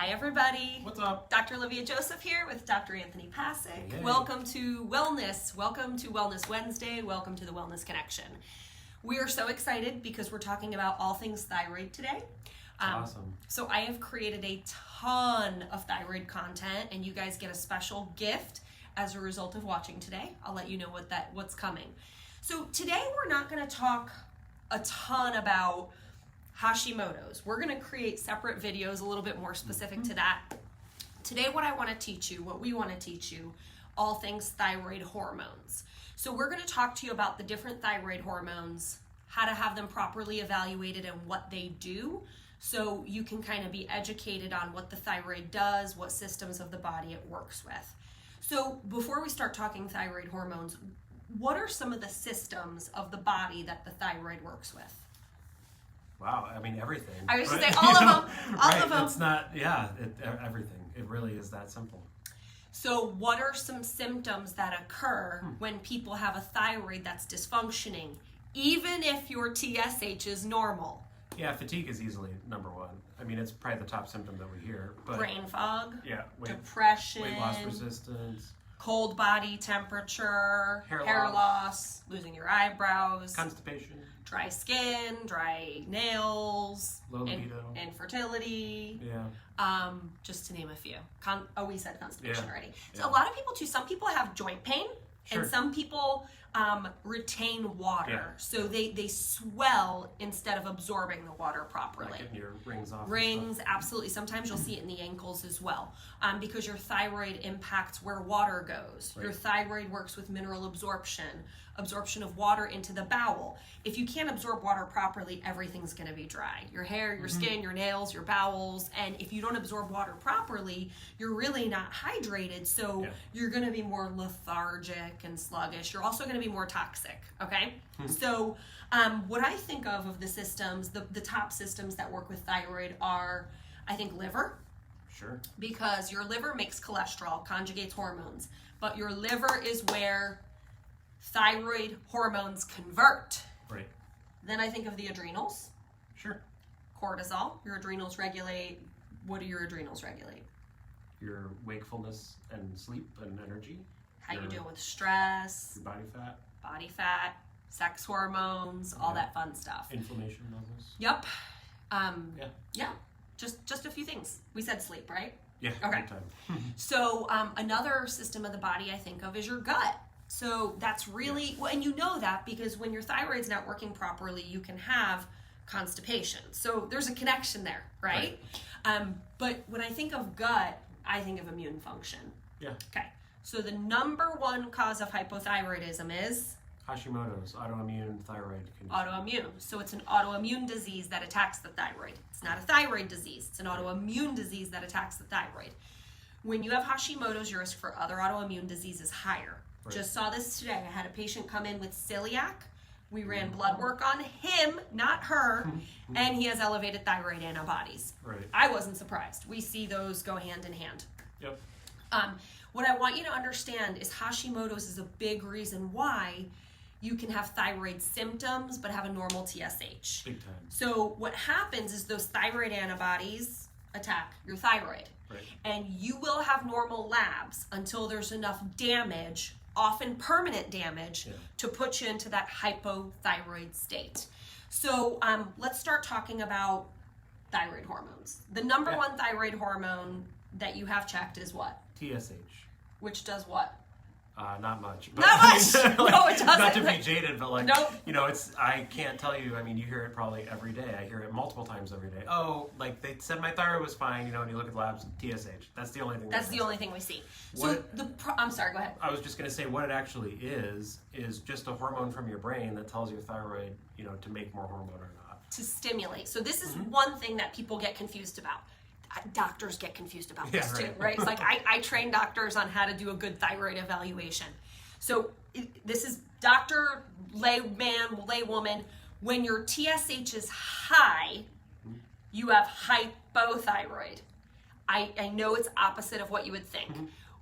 Hi everybody. What's up? Dr. Olivia Joseph here with Dr. Anthony Pasek. Hey. Welcome to Wellness. Welcome to Wellness Wednesday. Welcome to the Wellness Connection. We are so excited because we're talking about all things thyroid today. Awesome. So I have created a ton of thyroid content and you guys get a special gift as a result of watching today. I'll let you know what's coming. So today we're not going to talk a ton about Hashimoto's. We're going to create separate videos a little bit more specific to that. Today what I want to teach you, what we want to teach you, all things thyroid hormones. So we're going to talk to you about the different thyroid hormones, how to have them properly evaluated and what they do, so you can kind of be educated on what the thyroid does, what systems of the body it works with. So before we start talking thyroid hormones, what are some of the systems of the body that the thyroid works with? Wow, I mean everything. I was going to say all of them. All right, of them. It's not, everything. It really is that simple. So what are some symptoms that occur when people have a thyroid that's dysfunctioning, even if your TSH is normal? Yeah, fatigue is easily number one. I mean, it's probably the top symptom that we hear. But Brain fog, yeah, depression, weight loss resistance, cold body temperature, hair loss, losing your eyebrows, constipation, dry skin, dry nails, low libido, infertility. Yeah. Just to name a few. We said constipation already. So Yeah. a lot of people too, some people have joint pain, Sure. and some people retain water. Yeah. So they swell instead of absorbing the water properly. Like getting your rings off. Rings, absolutely. Sometimes you'll see it in the ankles as well, because your thyroid impacts where water goes. Right. Your thyroid works with mineral absorption of water into the bowel. If you can't absorb water properly, everything's going to be dry. Your hair, your skin, your nails, your bowels, and if you don't absorb water properly, you're really not hydrated, so you're going to be more lethargic and sluggish. You're also going to be more toxic, okay? So what I think of the systems, the top systems that work with thyroid are, I think, liver. Sure. Because your liver makes cholesterol, conjugates hormones, but your liver is where thyroid hormones convert. Right. Then I think of the adrenals. Sure. Cortisol. Your adrenals regulate. What do your adrenals regulate? Your wakefulness and sleep and energy. How you deal with stress, Your body fat, sex hormones, all that fun stuff. inflammation levels. Yep. Yeah. Just a few things. We said sleep, right? Yeah. Okay. Good time. So another system of the body I think of is your gut. So that's really, well, and you know that because when your thyroid's not working properly, you can have constipation. So there's a connection there, right? But when I think of gut, I think of immune function. Yeah. Okay. So the number one cause of hypothyroidism is Hashimoto's, autoimmune thyroid condition. autoimmune. So it's an autoimmune disease that attacks the thyroid. It's not a thyroid disease. It's an autoimmune disease that attacks the thyroid. When you have Hashimoto's, your risk for other autoimmune disease is higher. Right. Just saw this today. I had a patient come in with celiac. We ran blood work on him, not her, and he has elevated thyroid antibodies. Right. I wasn't surprised. We see those go hand in hand. Yep. What I want you to understand is Hashimoto's is a big reason why you can have thyroid symptoms but have a normal TSH. Big time. So what happens is those thyroid antibodies attack your thyroid. Right. And you will have normal labs until there's enough damage, often permanent damage, to put you into that hypothyroid state. So let's start talking about thyroid hormones. The number one thyroid hormone that you have checked is what? TSH. Which does what? Not much. Not much! No, it doesn't. Not to be jaded, but like, Nope. I can't tell you, I mean, you hear it probably every day. I hear it multiple times every day. Oh, like they said my thyroid was fine, and you look at the labs, TSH. That's the only thing. That's the only thing we see. What, So I'm sorry, go ahead. I was just going to say what it actually is just a hormone from your brain that tells your thyroid, to make more hormone or not. To stimulate. So this is one thing that people get confused about. Doctors get confused about this too, right? It's like I train doctors on how to do a good thyroid evaluation. So this is doctor, layman, laywoman. When your TSH is high, you have hypothyroid. I know it's opposite of what you would think.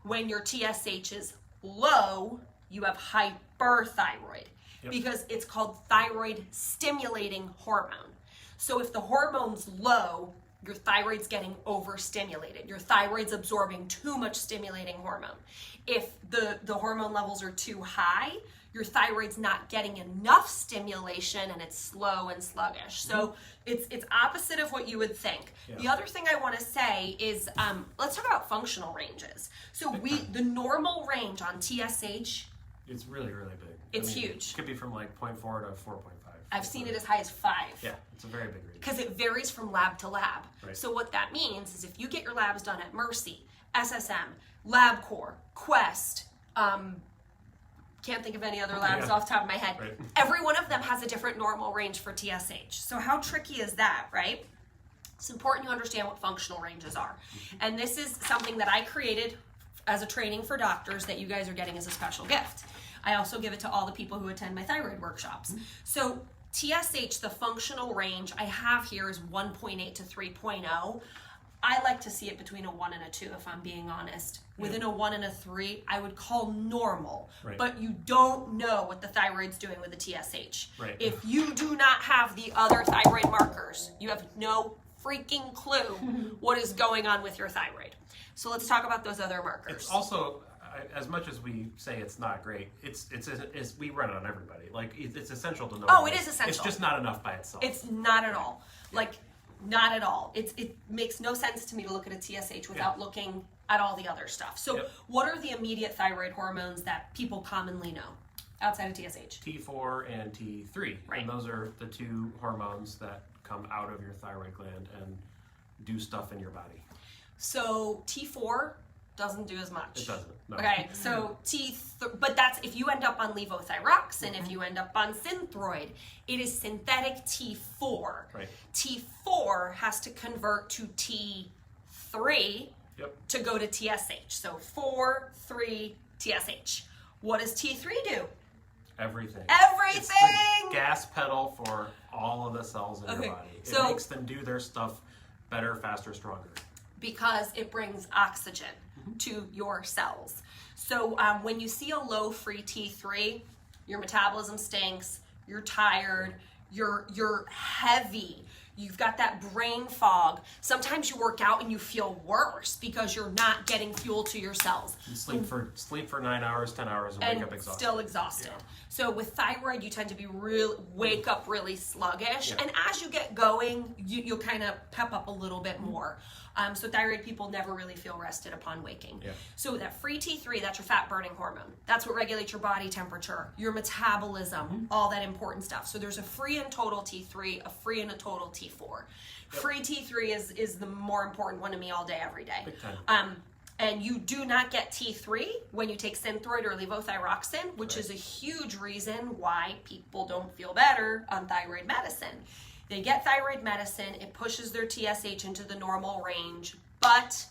When your TSH is low, you have hyperthyroid because it's called thyroid stimulating hormone. So if the hormone's low, your thyroid's getting overstimulated. Your thyroid's absorbing too much stimulating hormone. If the hormone levels are too high, your thyroid's not getting enough stimulation and it's slow and sluggish. So it's opposite of what you would think. Yeah. The other thing I want to say is, let's talk about functional ranges. So the normal range on TSH, it's really, really big. It's huge. It could be from like 0.4 to 4.5. I've seen it as high as 5. Yeah, it's a very big range. Because it varies from lab to lab. Right. So what that means is if you get your labs done at Mercy, SSM, LabCorp, Quest, can't think of any other labs off the top of my head. Right. Every one of them has a different normal range for TSH. So how tricky is that, right? It's important you understand what functional ranges are. And this is something that I created as a training for doctors that you guys are getting as a special gift. I also give it to all the people who attend my thyroid workshops. So TSH, the functional range I have here is 1.8 to 3.0. I like to see it between a 1 and a 2, if I'm being honest. Within a 1 and a 3, I would call normal. Right. But you don't know what the thyroid's doing with the TSH. Right. If you do not have the other thyroid markers, you have no freaking clue what is going on with your thyroid. So let's talk about those other markers. It's also, as much as we say it's not great, it's we run it on everybody. Like, it's essential to know. Oh, it is essential. It's just not enough by itself. It's not at all. Like, not at all. It makes no sense to me to look at a TSH without looking at all the other stuff. So what are the immediate thyroid hormones that people commonly know outside of TSH? T4 and T3. Right. And those are the 2 hormones that come out of your thyroid gland and do stuff in your body. So T4 doesn't do as much. It doesn't. No. Okay, so but that's if you end up on levothyroxine, if you end up on Synthroid, it is synthetic T4. Right. T4 has to convert to T3 to go to TSH. So 4, 3, TSH. What does T3 do? Everything. Everything! It's the gas pedal for all of the cells in your body. It makes them do their stuff better, faster, stronger. Because it brings oxygen to your cells. So when you see a low free T3, your metabolism stinks, you're tired, you're heavy, you've got that brain fog. Sometimes you work out and you feel worse because you're not getting fuel to your cells. You sleep for 9 hours, 10 hours, and wake up exhausted. Still exhausted. Yeah. So with thyroid, you tend to be wake up really sluggish, and as you get going, you'll kind of pep up a little bit more. So thyroid people never really feel rested upon waking. Yeah. So that free T3, that's your fat burning hormone. That's what regulates your body temperature, your metabolism, all that important stuff. So there's a free and total T3, a free and a total T4. Yep. Free T3 is the more important one to me all day, every day. Big time. And you do not get T3 when you take Synthroid or levothyroxine, which is a huge reason why people don't feel better on thyroid medicine. They get thyroid medicine, it pushes their TSH into the normal range, but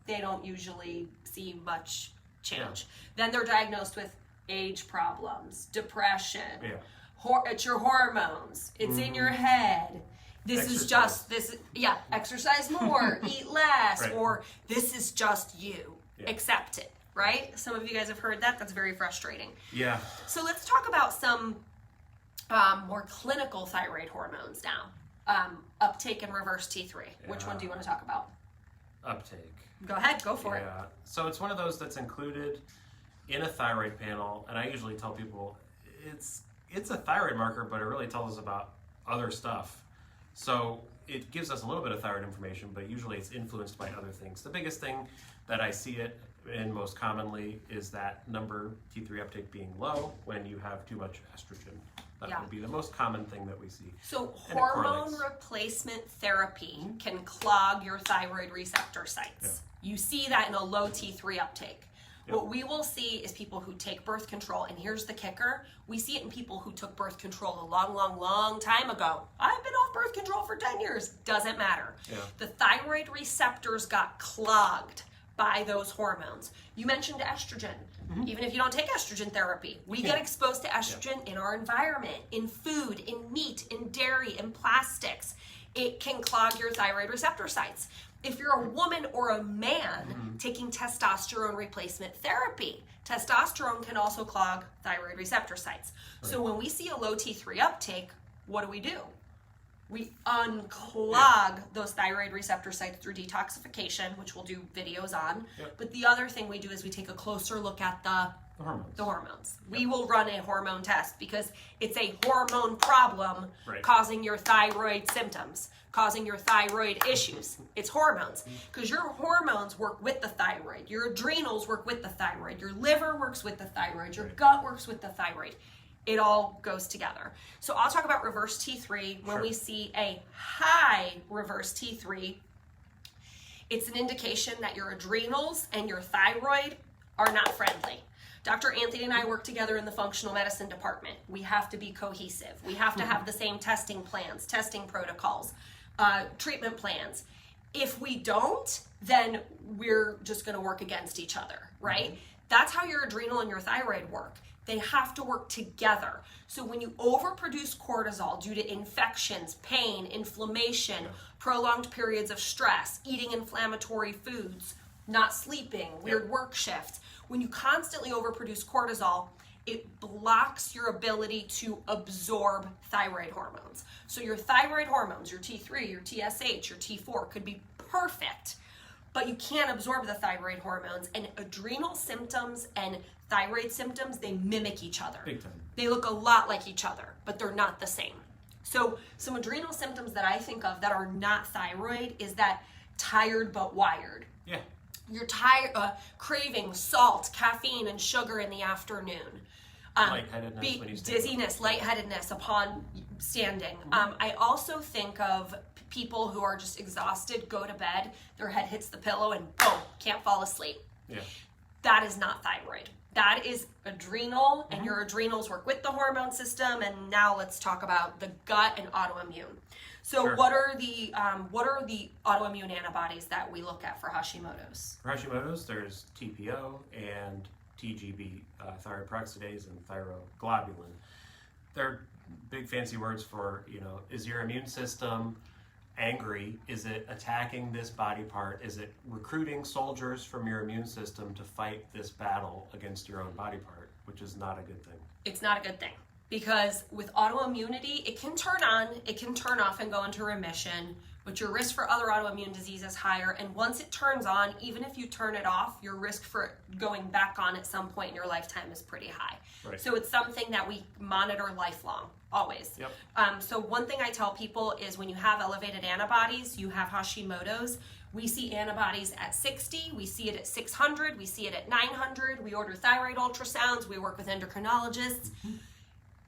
they don't usually see much change. Then they're diagnosed with age problems, depression, it's your hormones, it's in your head. Exercise more, eat less, or this is just you. Accept it, right? Some of you guys have heard that. That's very frustrating. Yeah. So let's talk about some more clinical thyroid hormones now. Uptake and reverse T3. Which one do you want to talk about? Uptake. Go ahead, go for it. So it's one of those that's included in a thyroid panel, and I usually tell people it's a thyroid marker, but it really tells us about other stuff. So it gives us a little bit of thyroid information, but usually it's influenced by other things. The biggest thing that I see it in most commonly is that number T3 uptake being low when you have too much estrogen. That would be the most common thing that we see. So hormone replacement therapy can clog your thyroid receptor sites. You see that in a low T3 uptake. What we will see is people who take birth control, and here's the kicker, we see it in people who took birth control a long time ago. I've been off birth control for 10 years. Doesn't matter. The thyroid receptors got clogged by those hormones. You mentioned estrogen. Even if you don't take estrogen therapy, we get exposed to estrogen in our environment, in food, in meat, in dairy, in plastics. It can clog your thyroid receptor sites. If you're a woman or a man taking testosterone replacement therapy, testosterone can also clog thyroid receptor sites. So when we see a low T3 uptake, what do? We unclog those thyroid receptor sites through detoxification, which we'll do videos on. Yep. But the other thing we do is we take a closer look at the hormones. Yep. We will run a hormone test because it's a hormone problem causing your thyroid symptoms, causing your thyroid issues. It's hormones because your hormones work with the thyroid. Your adrenals work with the thyroid. Your liver works with the thyroid. Your gut works with the thyroid. It all goes together. So I'll talk about reverse T3. When we see a high reverse T3, it's an indication that your adrenals and your thyroid are not friendly. Dr. Anthony and I work together in the functional medicine department. We have to be cohesive. We have to have the same testing plans, testing protocols, treatment plans. If we don't, then we're just going to work against each other, right? That's how your adrenal and your thyroid work. They have to work together. So when you overproduce cortisol due to infections, pain, inflammation, prolonged periods of stress, eating inflammatory foods, not sleeping, weird work shifts, when you constantly overproduce cortisol, it blocks your ability to absorb thyroid hormones. So your thyroid hormones, your T3, your TSH, your T4 could be perfect, but you can't absorb the thyroid hormones, and adrenal symptoms and thyroid symptoms, they mimic each other. Big time. They look a lot like each other, but they're not the same. So some adrenal symptoms that I think of that are not thyroid is that tired but wired. Yeah. You're tired, craving salt, caffeine, and sugar in the afternoon. Lightheadedness when you stand dizziness, lightheadedness upon standing. I also think of people who are just exhausted, go to bed, their head hits the pillow, and boom, can't fall asleep. Yeah. That is not thyroid. That is adrenal, and your adrenals work with the hormone system. And now let's talk about the gut and autoimmune. So what are the autoimmune antibodies that we look at for Hashimoto's? For Hashimoto's, there's TPO and TGB, thyroid peroxidase and thyroglobulin. They're big fancy words for, is your immune system angry? Is it attacking this body part? Is it recruiting soldiers from your immune system to fight this battle against your own body part, which is not a good thing. It's not a good thing because with autoimmunity, it can turn on, it can turn off and go into remission, but your risk for other autoimmune disease is higher. And once it turns on, even if you turn it off, your risk for it going back on at some point in your lifetime is pretty high. Right. So it's something that we monitor lifelong, always. Yep. So one thing I tell people is when you have elevated antibodies, you have Hashimoto's, we see antibodies at 60, we see it at 600, we see it at 900, we order thyroid ultrasounds, we work with endocrinologists.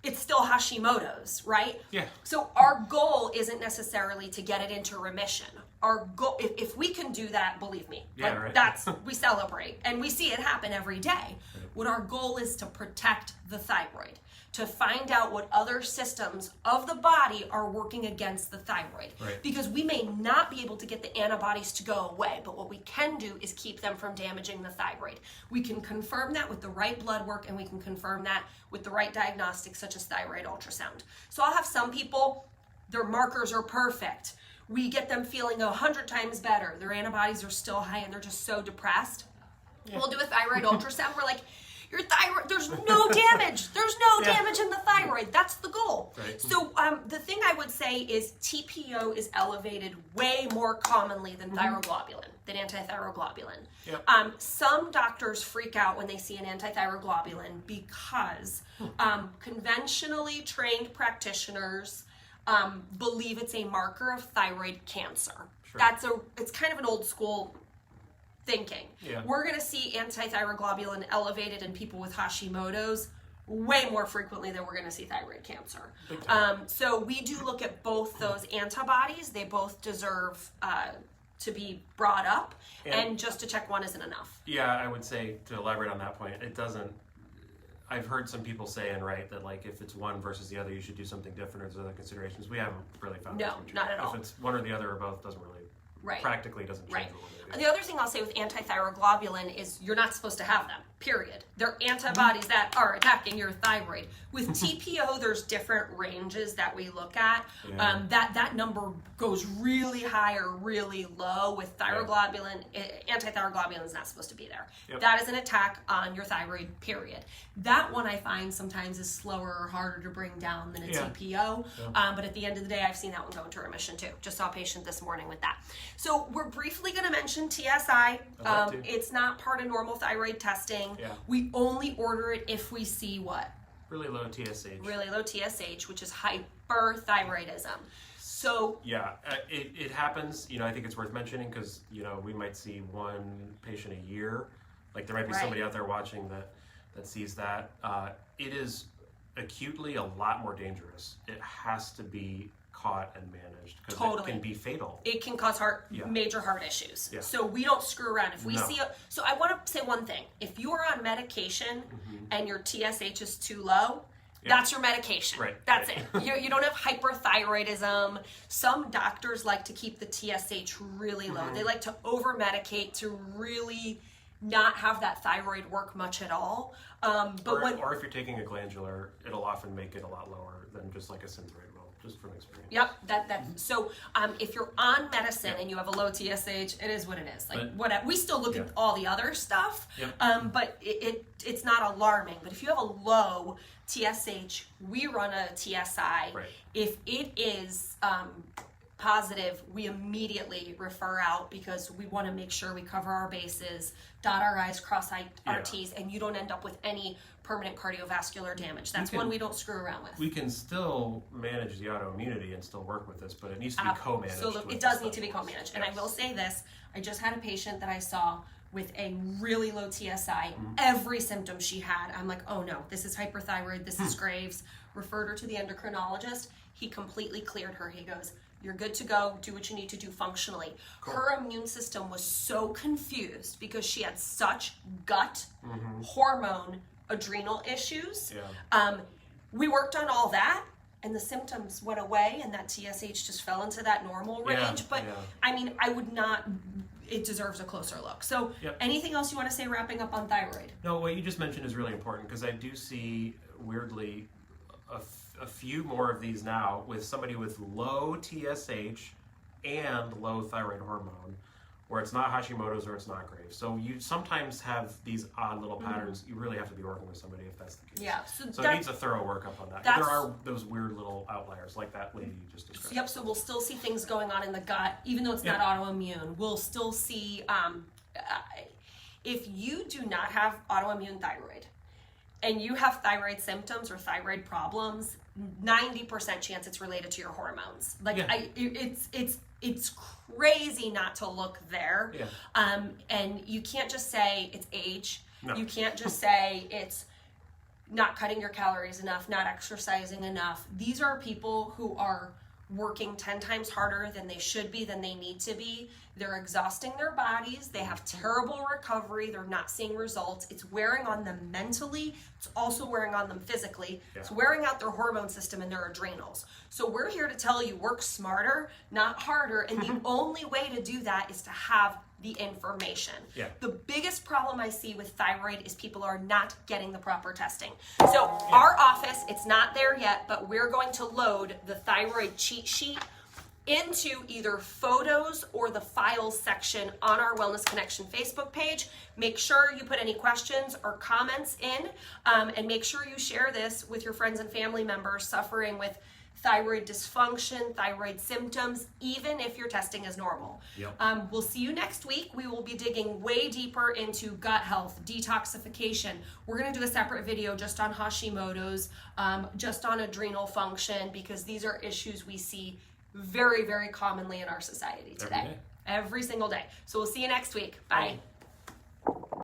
It's still Hashimoto's, right? Yeah. So our goal isn't necessarily to get it into remission. Our goal, if we can do that, believe me, that's, we celebrate, and we see it happen every day. Right. What our goal is to protect the thyroid, to find out what other systems of the body are working against the thyroid. Right. Because we may not be able to get the antibodies to go away, but what we can do is keep them from damaging the thyroid. We can confirm that with the right blood work, and we can confirm that with the right diagnostics such as thyroid ultrasound. So I'll have some people, their markers are perfect. We get them feeling 100 times better. Their antibodies are still high and they're just so depressed. Yeah. We'll do a thyroid ultrasound. We're like, your thyroid, there's no damage. There's no damage in the thyroid. That's the goal. Right. So the thing I would say is TPO is elevated way more commonly than thyroglobulin, than antithyroglobulin. Yep. Some doctors freak out when they see an antithyroglobulin because conventionally trained practitioners believe it's a marker of thyroid cancer. Sure. It's kind of an old school thinking. Yeah. We're going to see antithyroglobulin elevated in people with Hashimoto's way more frequently than we're going to see thyroid cancer. So we do look at both those antibodies. They both deserve to be brought up, and just to check one isn't enough. Yeah, I would say, to elaborate on that point, it doesn't, I've heard some people say and write that like if it's one versus the other, you should do something different, or there's other considerations. We haven't really found that. No, not at all. If it's one or the other or both, doesn't really practically doesn't change what we're doing. The other thing I'll say with antithyroglobulin is you're not supposed to have them. period. They're antibodies that are attacking your thyroid. With TPO, there's different ranges that we look at. That number goes really high or really low. With thyroglobulin, antithyroglobulin is not supposed to be there. That is an attack on your thyroid, period. That one I find sometimes is slower or harder to bring down than a TPO. But at the end of the day, I've seen that one go into remission too. Just saw a patient this morning with that. So we're briefly going to mention TSI. It's not part of normal thyroid testing. We only order it if we see what? Really low TSH. Really low TSH, which is hyperthyroidism. So it happens. I think it's worth mentioning because we might see one patient a year. Like there might be somebody out there watching that sees that. It is acutely a lot more dangerous. It has to be caught and managed because it can be fatal. It can cause major heart issues. So we don't screw around. If we see so I want to say one thing. If you are on medication and your TSH is too low, that's your medication. That's it. You don't have hyperthyroidism. Some doctors like to keep the TSH really low. They like to over-medicate to really not have that thyroid work much at all. Or if you're taking a glandular, it'll often make it a lot lower than just like a Synthroid will, just from experience. So if you're on medicine and you have a low TSH, it is what it is. We still look at all the other stuff, but it's not alarming. But if you have a low TSH, we run a TSI. If it is positive, we immediately refer out because we want to make sure we cover our bases, dot our I's, cross our T's, and you don't end up with any permanent cardiovascular damage. That's one we don't screw around with. We can still manage the autoimmunity and still work with this, but it needs to be co-managed. So it does need to be co-managed. And I will say this, I just had a patient that I saw with a really low TSI. Every symptom she had, I'm like, oh no, this is hyperthyroid, this is Graves. Referred her to the endocrinologist. He completely cleared her. He goes, you're good to go. Do what you need to do functionally. Her immune system was so confused because she had such gut, hormone, adrenal issues. We worked on all that, and the symptoms went away, and that TSH just fell into that normal range. But I mean, I would not. It deserves a closer look. So, anything else you want to say wrapping up on thyroid? No, what you just mentioned is really important because I do see weirdly a few more of these now with somebody with low TSH and low thyroid hormone, where it's not Hashimoto's or it's not Graves. So you sometimes have these odd little patterns. You really have to be working with somebody if that's the case. So it needs a thorough workup on that. There are those weird little outliers like that lady you just described. So we'll still see things going on in the gut, even though it's not autoimmune. We'll still see, if you do not have autoimmune thyroid, and you have thyroid symptoms or thyroid problems, 90% chance it's related to your hormones. It's crazy not to look there. And you can't just say it's age. You can't just say it's not cutting your calories enough, not exercising enough. These are people who are working 10 times harder than they should be, than they need to be. They're exhausting their bodies. They have terrible recovery. They're not seeing results. It's wearing on them mentally. It's also wearing on them physically. It's wearing out their hormone system and their adrenals. So we're here to tell you, work smarter, not harder. And the only way to do that is to have the information. The biggest problem I see with thyroid is people are not getting the proper testing. So our office, it's not there yet, but we're going to load the thyroid cheat sheet into either photos or the files section on our Wellness Connection Facebook page. Make sure you put any questions or comments in, and make sure you share this with your friends and family members suffering with thyroid dysfunction, thyroid symptoms, even if your testing is normal. We'll see you next week. We will be digging way deeper into gut health, detoxification. We're going to do a separate video just on Hashimoto's, just on adrenal function, because these are issues we see very, very commonly in our society today. Every single day. So we'll see you next week. Bye.